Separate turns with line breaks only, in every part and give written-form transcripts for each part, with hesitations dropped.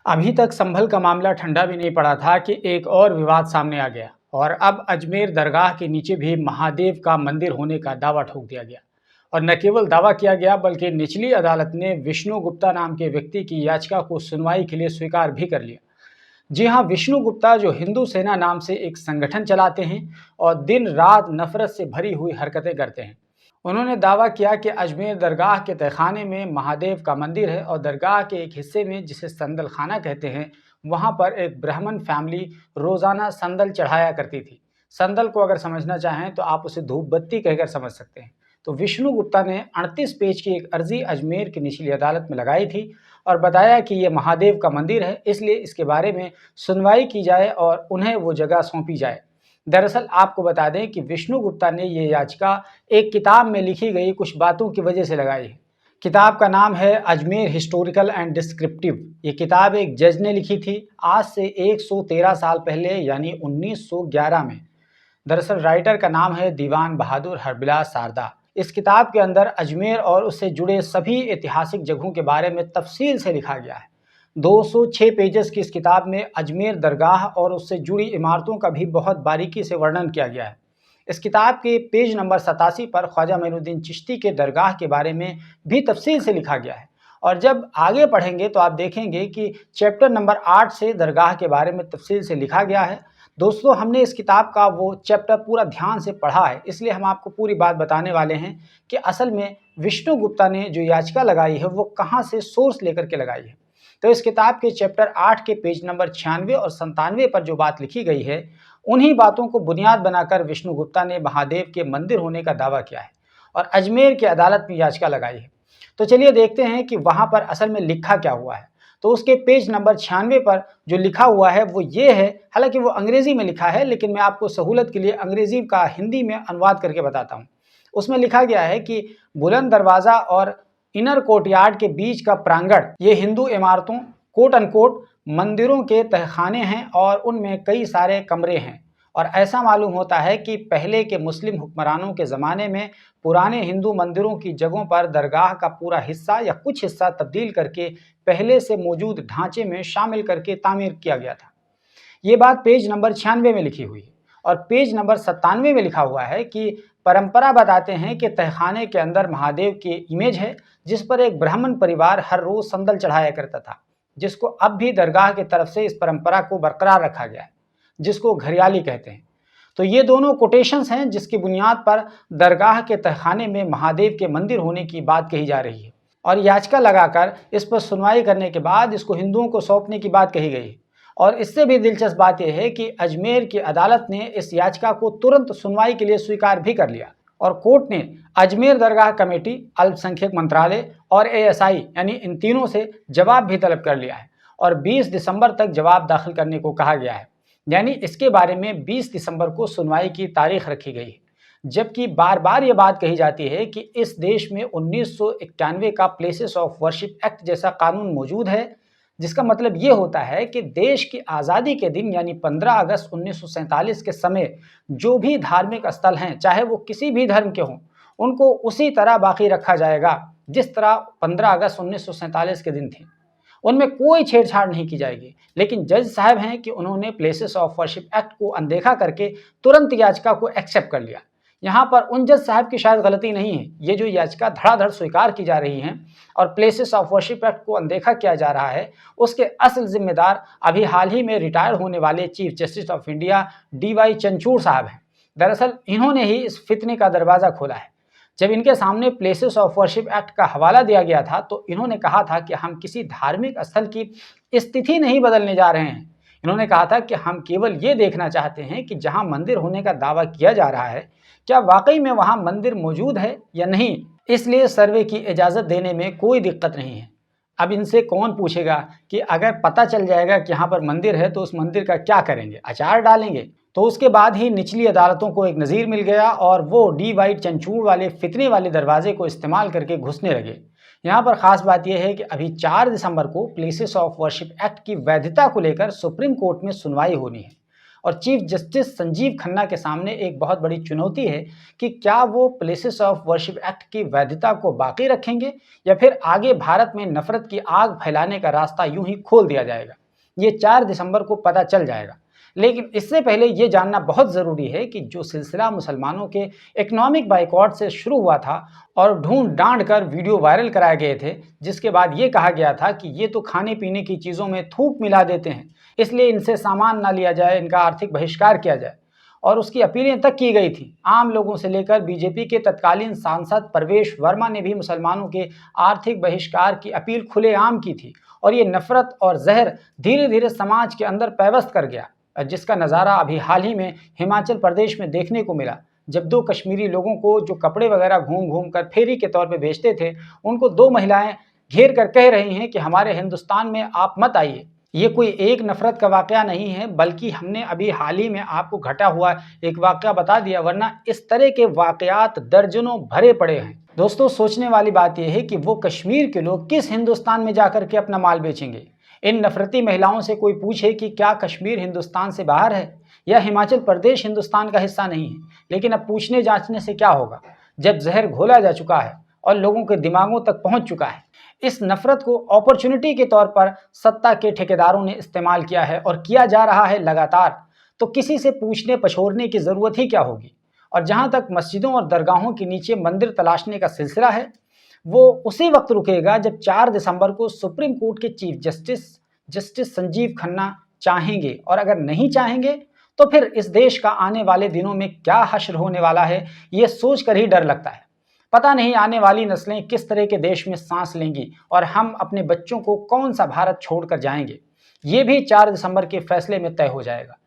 अभी तक संभल का मामला ठंडा भी नहीं पड़ा था कि एक और विवाद सामने आ गया और अब अजमेर दरगाह के नीचे भी महादेव का मंदिर होने का दावा ठोक दिया गया। और न केवल दावा किया गया बल्कि निचली अदालत ने विष्णु गुप्ता नाम के व्यक्ति की याचिका को सुनवाई के लिए स्वीकार भी कर लिया। जी हाँ, विष्णु गुप्ता जो हिंदू सेना नाम से एक संगठन चलाते हैं और दिन रात नफरत से भरी हुई हरकतें करते हैं। उन्होंने दावा किया कि अजमेर दरगाह के तहखाने में महादेव का मंदिर है और दरगाह के एक हिस्से में जिसे संदल खाना कहते हैं, वहाँ पर एक ब्राह्मण फैमिली रोज़ाना संदल चढ़ाया करती थी। संदल को अगर समझना चाहें तो आप उसे धूप बत्ती कहकर समझ सकते हैं। तो विष्णु गुप्ता ने 38 पेज की एक अर्जी अजमेर की निचली अदालत में लगाई थी और बताया कि ये महादेव का मंदिर है, इसलिए इसके बारे में सुनवाई की जाए और उन्हें वो जगह सौंपी जाए। दरअसल आपको बता दें कि विष्णु गुप्ता ने ये याचिका एक किताब में लिखी गई कुछ बातों की वजह से लगाई है। किताब का नाम है अजमेर हिस्टोरिकल एंड डिस्क्रिप्टिव। ये किताब एक जज ने लिखी थी आज से 113 साल पहले, यानी 1911 में। दरअसल राइटर का नाम है दीवान बहादुर हरबिलास सारदा। इस किताब के अंदर अजमेर और उससे जुड़े सभी ऐतिहासिक जगहों के बारे में तफसील से लिखा गया है। 206 पेजेस की इस किताब में अजमेर दरगाह और उससे जुड़ी इमारतों का भी बहुत बारीकी से वर्णन किया गया है। इस किताब के पेज नंबर 87 पर ख्वाजा मोइनुद्दीन चिश्ती के दरगाह के बारे में भी तफसील से लिखा गया है। और जब आगे पढ़ेंगे तो आप देखेंगे कि चैप्टर नंबर 8 से दरगाह के बारे में तफसील से लिखा गया है। दोस्तों, हमने इस किताब का वो चैप्टर पूरा ध्यान से पढ़ा है, इसलिए हम आपको पूरी बात बताने वाले हैं कि असल में विष्णु गुप्ता ने जो याचिका लगाई है वो कहाँ से सोर्स लेकर के लगाई है। तो इस किताब के चैप्टर 8 के पेज नंबर 96 और 97 पर जो बात लिखी गई है, उन्हीं बातों को बुनियाद बनाकर विष्णु गुप्ता ने महादेव के मंदिर होने का दावा किया है और अजमेर की अदालत में याचिका लगाई है। तो चलिए देखते हैं कि वहाँ पर असल में लिखा क्या हुआ है। तो उसके पेज नंबर 96 पर जो लिखा हुआ है वो ये है, हालांकि वो अंग्रेजी में लिखा है लेकिन मैं आपको सहूलत के लिए अंग्रेजी का हिंदी में अनुवाद करके बताता हूँ। उसमें लिखा गया है कि बुलंद दरवाज़ा और इनर कोर्टयार्ड के बीच का प्रांगण ये हिंदू इमारतों कोट अनकोट मंदिरों के तहखाने हैं और उनमें कई सारे कमरे हैं। और ऐसा मालूम होता है कि पहले के मुस्लिम हुक्मरानों के ज़माने में पुराने हिंदू मंदिरों की जगहों पर दरगाह का पूरा हिस्सा या कुछ हिस्सा तब्दील करके पहले से मौजूद ढांचे में शामिल करके तामीर किया गया था। ये बात पेज नंबर 96 में लिखी हुई है। और पेज नंबर 97 में लिखा हुआ है कि परंपरा बताते हैं कि तहखाने के अंदर महादेव की इमेज है जिस पर एक ब्राह्मण परिवार हर रोज संदल चढ़ाया करता था, जिसको अब भी दरगाह की तरफ से इस परंपरा को बरकरार रखा गया है, जिसको घरियाली कहते हैं। तो ये दोनों कोटेशंस हैं जिसकी बुनियाद पर दरगाह के तहखाने में महादेव के मंदिर होने की बात कही जा रही है और याचिका लगाकर इस पर सुनवाई करने के बाद इसको हिंदुओं को सौंपने की बात कही गई है। और इससे भी दिलचस्प बात यह है कि अजमेर की अदालत ने इस याचिका को तुरंत सुनवाई के लिए स्वीकार भी कर लिया और कोर्ट ने अजमेर दरगाह कमेटी, अल्पसंख्यक मंत्रालय और एएसआई यानी इन तीनों से जवाब भी तलब कर लिया है और 20 दिसंबर तक जवाब दाखिल करने को कहा गया है। यानी इसके बारे में 20 दिसंबर को सुनवाई की तारीख रखी गई है। जबकि बार बार ये बात कही जाती है कि इस देश में 1991 का प्लेसेस ऑफ वर्शिप एक्ट जैसा कानून मौजूद है, जिसका मतलब ये होता है कि देश की आज़ादी के दिन यानी 15 अगस्त 1947 के समय जो भी धार्मिक स्थल हैं, चाहे वो किसी भी धर्म के हों, उनको उसी तरह बाकी रखा जाएगा जिस तरह 15 अगस्त 1947 के दिन थे। उनमें कोई छेड़छाड़ नहीं की जाएगी। लेकिन जज साहब हैं कि उन्होंने प्लेसेस ऑफ वर्शिप एक्ट को अनदेखा करके तुरंत याचिका को एक्सेप्ट कर लिया। यहाँ पर उन जज साहब की शायद गलती नहीं है। ये जो याचिका धड़ाधड़ स्वीकार की जा रही हैं और प्लेसेस ऑफ वर्शिप एक्ट को अनदेखा किया जा रहा है, उसके असल जिम्मेदार अभी हाल ही में रिटायर होने वाले chief justice of India DY Chandrachud साहब हैं। दरअसल इन्होंने ही इस फितने का दरवाज़ा खोला है। जब इनके सामने प्लेसेस ऑफ वर्शिप एक्ट का हवाला दिया गया था तो इन्होंने कहा था कि हम किसी धार्मिक स्थल की स्थिति नहीं बदलने जा रहे हैं। इन्होंने कहा था कि हम केवल ये देखना चाहते हैं कि जहां मंदिर होने का दावा किया जा रहा है, क्या वाकई में वहां मंदिर मौजूद है या नहीं। इसलिए सर्वे की इजाज़त देने में कोई दिक्कत नहीं है। अब इनसे कौन पूछेगा कि अगर पता चल जाएगा कि यहाँ पर मंदिर है तो उस मंदिर का क्या करेंगे, अचार डालेंगे। तो उसके बाद ही निचली अदालतों को एक नज़ीर मिल गया और वो DY चंद्रचूड़ वाले फितने वाले दरवाजे को इस्तेमाल करके घुसने लगे। यहाँ पर ख़ास बात यह है कि अभी 4 दिसंबर को प्लेसेस ऑफ वर्शिप एक्ट की वैधता को लेकर सुप्रीम कोर्ट में सुनवाई होनी है और चीफ जस्टिस संजीव खन्ना के सामने एक बहुत बड़ी चुनौती है कि क्या वो प्लेसेस ऑफ वर्शिप एक्ट की वैधता को बाकी रखेंगे या फिर आगे भारत में नफरत की आग फैलाने का रास्ता यूं ही खोल दिया जाएगा। ये 4 दिसंबर को पता चल जाएगा। लेकिन इससे पहले ये जानना बहुत ज़रूरी है कि जो सिलसिला मुसलमानों के इकोनॉमिक बाइकॉट से शुरू हुआ था और ढूंढ डांड कर वीडियो वायरल कराए गए थे, जिसके बाद ये कहा गया था कि ये तो खाने पीने की चीज़ों में थूक मिला देते हैं, इसलिए इनसे सामान ना लिया जाए, इनका आर्थिक बहिष्कार किया जाए, और उसकी अपीलें तक की गई थी। आम लोगों से लेकर बीजेपी के तत्कालीन सांसद परवेश वर्मा ने भी मुसलमानों के आर्थिक बहिष्कार की अपील खुलेआम की थी और ये नफरत और जहर धीरे धीरे समाज के अंदर पैवस्त कर गया, जिसका नज़ारा अभी हाल ही में हिमाचल प्रदेश में देखने को मिला, जब 2 कश्मीरी लोगों को जो कपड़े वगैरह घूम घूम कर फेरी के तौर पे बेचते थे, उनको 2 महिलाएं घेर कर कह रही हैं कि हमारे हिंदुस्तान में आप मत आइए। ये कोई एक नफरत का वाकया नहीं है, बल्कि हमने अभी हाल ही में आपको घटा हुआ एक वाकया बता दिया, वरना इस तरह के वाकयात दर्जनों भरे पड़े हैं। दोस्तों, सोचने वाली बात यह है कि वो कश्मीर के लोग किस हिंदुस्तान में जाकर के अपना माल बेचेंगे। इन नफरती महिलाओं से कोई पूछे कि क्या कश्मीर हिंदुस्तान से बाहर है या हिमाचल प्रदेश हिंदुस्तान का हिस्सा नहीं है, लेकिन अब पूछने जांचने से क्या होगा जब जहर घोला जा चुका है और लोगों के दिमागों तक पहुंच चुका है। इस नफरत को अपॉर्चुनिटी के तौर पर सत्ता के ठेकेदारों ने इस्तेमाल किया है और किया जा रहा है लगातार, तो किसी से पूछने पछोड़ने की जरूरत ही क्या होगी। और जहां तक मस्जिदों और दरगाहों के नीचे मंदिर तलाशने का सिलसिला है, वो उसी वक्त रुकेगा जब 4 दिसंबर को सुप्रीम कोर्ट के चीफ जस्टिस संजीव खन्ना चाहेंगे, और अगर नहीं चाहेंगे तो फिर इस देश का आने वाले दिनों में क्या हश्र होने वाला है, ये सोचकर ही डर लगता है। पता नहीं आने वाली नस्लें किस तरह के देश में सांस लेंगी और हम अपने बच्चों को कौन सा भारत छोड़कर जाएंगे, ये भी 4 दिसंबर के फैसले में तय हो जाएगा।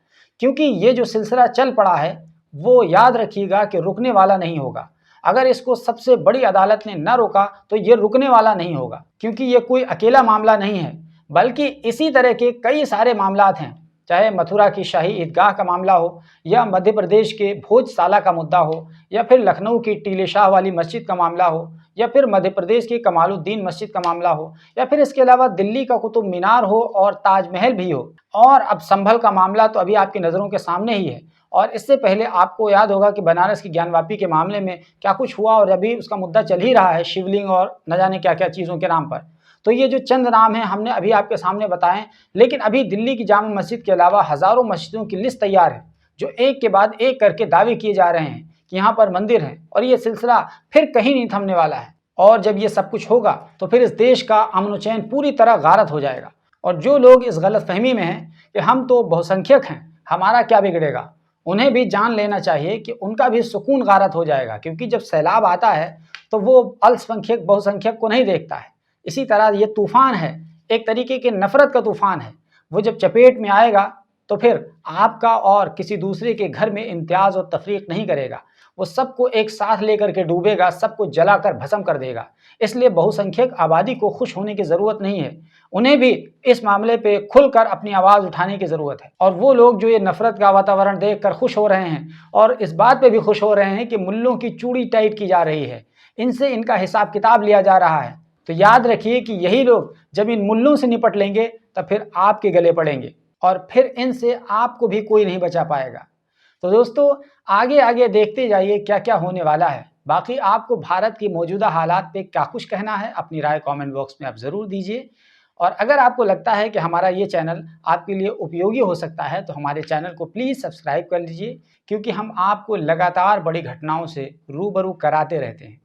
क्योंकि ये जो सिलसिला चल पड़ा है, वो याद रखिएगा कि रुकने वाला नहीं होगा। अगर इसको सबसे बड़ी अदालत ने न रोका तो ये रुकने वाला नहीं होगा, क्योंकि ये कोई अकेला मामला नहीं है, बल्कि इसी तरह के कई सारे मामलात हैं। चाहे मथुरा की शाही ईदगाह का मामला हो, या मध्य प्रदेश के भोजशाला का मुद्दा हो, या फिर लखनऊ की टीले शाह वाली मस्जिद का मामला हो, या फिर मध्य प्रदेश की कमालुद्दीन मस्जिद का मामला हो, या फिर इसके अलावा दिल्ली का कुतुब मीनार हो और ताजमहल भी हो, और अब संभल का मामला तो अभी आपकी नज़रों के सामने ही है। और इससे पहले आपको याद होगा कि बनारस की ज्ञानवापी के मामले में क्या कुछ हुआ, और अभी उसका मुद्दा चल ही रहा है, शिवलिंग और न जाने क्या क्या चीज़ों के नाम पर। तो ये जो चंद नाम हैं हमने अभी आपके सामने बताएं, लेकिन अभी दिल्ली की जामा मस्जिद के अलावा हज़ारों मस्जिदों की लिस्ट तैयार है, जो एक के बाद एक करके दावे किए जा रहे हैं कि यहाँ पर मंदिर हैं, और ये सिलसिला फिर कहीं नहीं थमने वाला है। और जब ये सब कुछ होगा तो फिर इस देश का अमन चैन पूरी तरह गारत हो जाएगा। और जो लोग इस गलत फहमी में हैं कि हम तो बहुसंख्यक हैं, हमारा क्या बिगड़ेगा, उन्हें भी जान लेना चाहिए कि उनका भी सुकून गारत हो जाएगा। क्योंकि जब सैलाब आता है तो वो अल्पसंख्यक बहुसंख्यक को नहीं देखता है। इसी तरह ये तूफान है, एक तरीके के नफरत का तूफान है। वो जब चपेट में आएगा तो फिर आपका और किसी दूसरे के घर में इम्तियाज और तफरीक नहीं करेगा, वो सबको एक साथ लेकर के डूबेगा, सबको जलाकर भस्म कर देगा। इसलिए बहुसंख्यक आबादी को खुश होने की ज़रूरत नहीं है, उन्हें भी इस मामले पे खुलकर अपनी आवाज़ उठाने की ज़रूरत है। और वो लोग जो ये नफरत का वातावरण देखकर खुश हो रहे हैं और इस बात पे भी खुश हो रहे हैं कि मुल्लों की चूड़ी टाइट की जा रही है, इनसे इनका हिसाब किताब लिया जा रहा है, तो याद रखिए कि यही लोग जब इन मुल्लों से निपट लेंगे तब फिर आपके गले पड़ेंगे और फिर इनसे आपको भी कोई नहीं बचा पाएगा। तो दोस्तों, आगे आगे देखते जाइए क्या क्या होने वाला है। बाकी आपको भारत की मौजूदा हालात पे क्या कुछ कहना है, अपनी राय कमेंट बॉक्स में आप ज़रूर दीजिए। और अगर आपको लगता है कि हमारा ये चैनल आपके लिए उपयोगी हो सकता है तो हमारे चैनल को प्लीज़ सब्सक्राइब कर लीजिए, क्योंकि हम आपको लगातार बड़ी घटनाओं से रूबरू कराते रहते हैं।